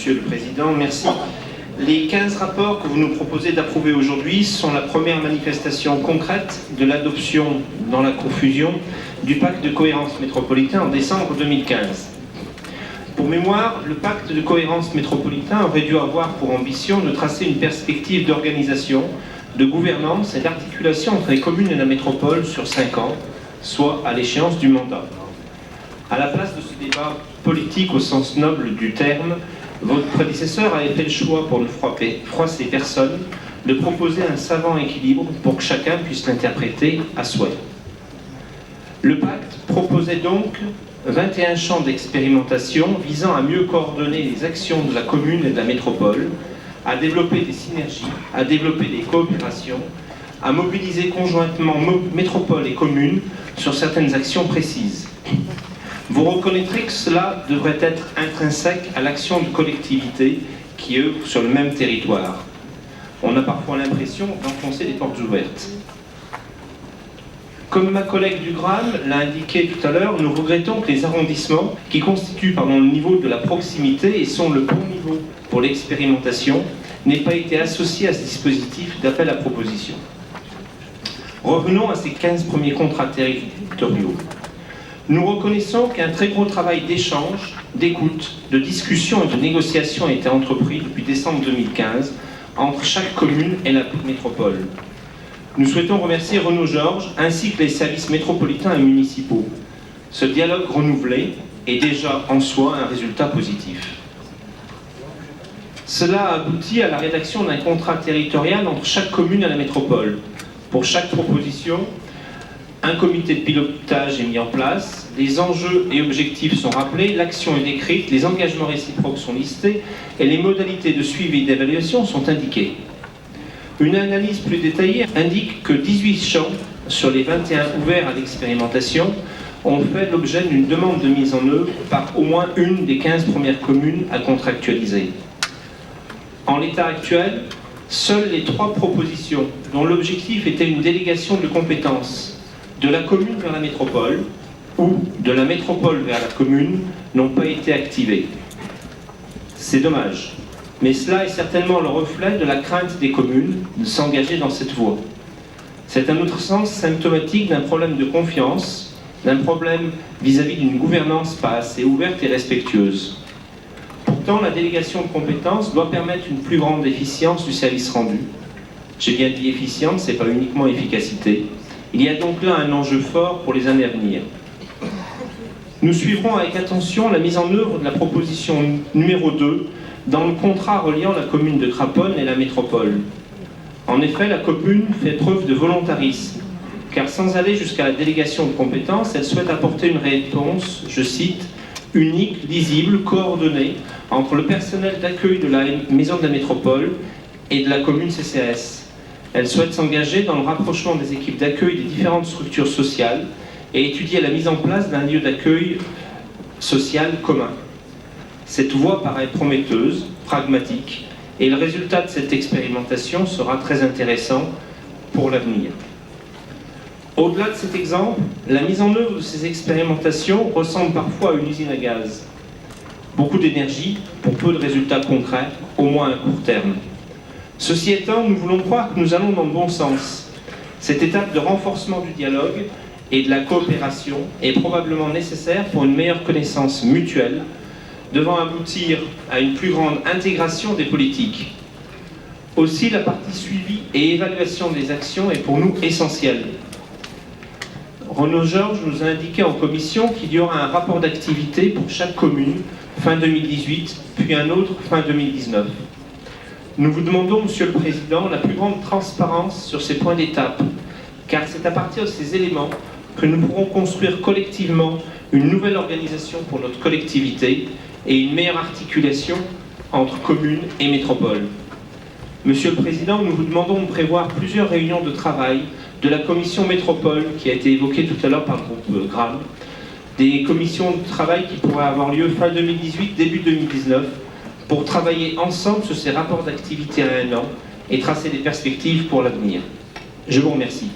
Monsieur le Président, merci. Les 15 rapports que vous nous proposez d'approuver aujourd'hui sont la première manifestation concrète de l'adoption, dans la confusion, du pacte de cohérence métropolitain en décembre 2015. Pour mémoire, le pacte de cohérence métropolitain aurait dû avoir pour ambition de tracer une perspective d'organisation, de gouvernance et d'articulation entre les communes et la métropole sur 5 ans, soit à l'échéance du mandat. À la place de ce débat politique au sens noble du terme, votre prédécesseur avait fait le choix, pour ne froisser personne, de proposer un savant équilibre pour que chacun puisse l'interpréter à souhait. Le pacte proposait donc 21 champs d'expérimentation visant à mieux coordonner les actions de la commune et de la métropole, à développer des synergies, à développer des coopérations, à mobiliser conjointement métropole et commune sur certaines actions précises. Vous reconnaîtrez que cela devrait être intrinsèque à l'action de collectivités qui œuvrent sur le même territoire. On a parfois l'impression d'enfoncer des portes ouvertes. Comme ma collègue Dugram l'a indiqué tout à l'heure, nous regrettons que les arrondissements, qui constituent le niveau de la proximité et sont le bon niveau pour l'expérimentation, n'aient pas été associés à ce dispositif d'appel à proposition. Revenons à ces 15 premiers contrats territoriaux. Nous reconnaissons qu'un très gros travail d'échange, d'écoute, de discussion et de négociation a été entrepris depuis décembre 2015 entre chaque commune et la métropole. Nous souhaitons remercier Renaud Georges ainsi que les services métropolitains et municipaux. Ce dialogue renouvelé est déjà en soi un résultat positif. Cela a abouti à la rédaction d'un contrat territorial entre chaque commune et la métropole. Pour chaque proposition, un comité de pilotage est mis en place, les enjeux et objectifs sont rappelés, l'action est décrite, les engagements réciproques sont listés et les modalités de suivi et d'évaluation sont indiquées. Une analyse plus détaillée indique que 18 champs sur les 21 ouverts à l'expérimentation ont fait l'objet d'une demande de mise en œuvre par au moins une des 15 premières communes à contractualiser. En l'état actuel, seules les 3 propositions dont l'objectif était une délégation de compétences de la commune vers la métropole ou de la métropole vers la commune n'ont pas été activées. C'est dommage, mais cela est certainement le reflet de la crainte des communes de s'engager dans cette voie. C'est à notre sens symptomatique d'un problème de confiance, d'un problème vis-à-vis d'une gouvernance pas assez ouverte et respectueuse. Pourtant, la délégation de compétences doit permettre une plus grande efficience du service rendu. J'ai bien dit efficience, ce n'est pas uniquement efficacité. Il y a donc là un enjeu fort pour les années à venir. Nous suivrons avec attention la mise en œuvre de la proposition numéro 2 dans le contrat reliant la commune de Craponne et la métropole. En effet, la commune fait preuve de volontarisme, car sans aller jusqu'à la délégation de compétences, elle souhaite apporter une réponse, je cite, unique, lisible, coordonnée entre le personnel d'accueil de la maison de la métropole et de la commune CCAS. Elle souhaite s'engager dans le rapprochement des équipes d'accueil des différentes structures sociales et étudier la mise en place d'un lieu d'accueil social commun. Cette voie paraît prometteuse, pragmatique, et le résultat de cette expérimentation sera très intéressant pour l'avenir. Au-delà de cet exemple, la mise en œuvre de ces expérimentations ressemble parfois à une usine à gaz. Beaucoup d'énergie pour peu de résultats concrets, au moins à court terme. Ceci étant, nous voulons croire que nous allons dans le bon sens. Cette étape de renforcement du dialogue et de la coopération est probablement nécessaire pour une meilleure connaissance mutuelle, devant aboutir à une plus grande intégration des politiques. Aussi, la partie suivi et évaluation des actions est pour nous essentielle. Renaud Georges nous a indiqué en commission qu'il y aura un rapport d'activité pour chaque commune fin 2018, puis un autre fin 2019. Nous vous demandons, Monsieur le Président, la plus grande transparence sur ces points d'étape, car c'est à partir de ces éléments que nous pourrons construire collectivement une nouvelle organisation pour notre collectivité et une meilleure articulation entre communes et métropoles. Monsieur le Président, nous vous demandons de prévoir plusieurs réunions de travail de la commission métropole qui a été évoquée tout à l'heure par le groupe GRAM, des commissions de travail qui pourraient avoir lieu fin 2018, début 2019, pour travailler ensemble sur ces rapports d'activité à 1 an et tracer des perspectives pour l'avenir. Je vous remercie.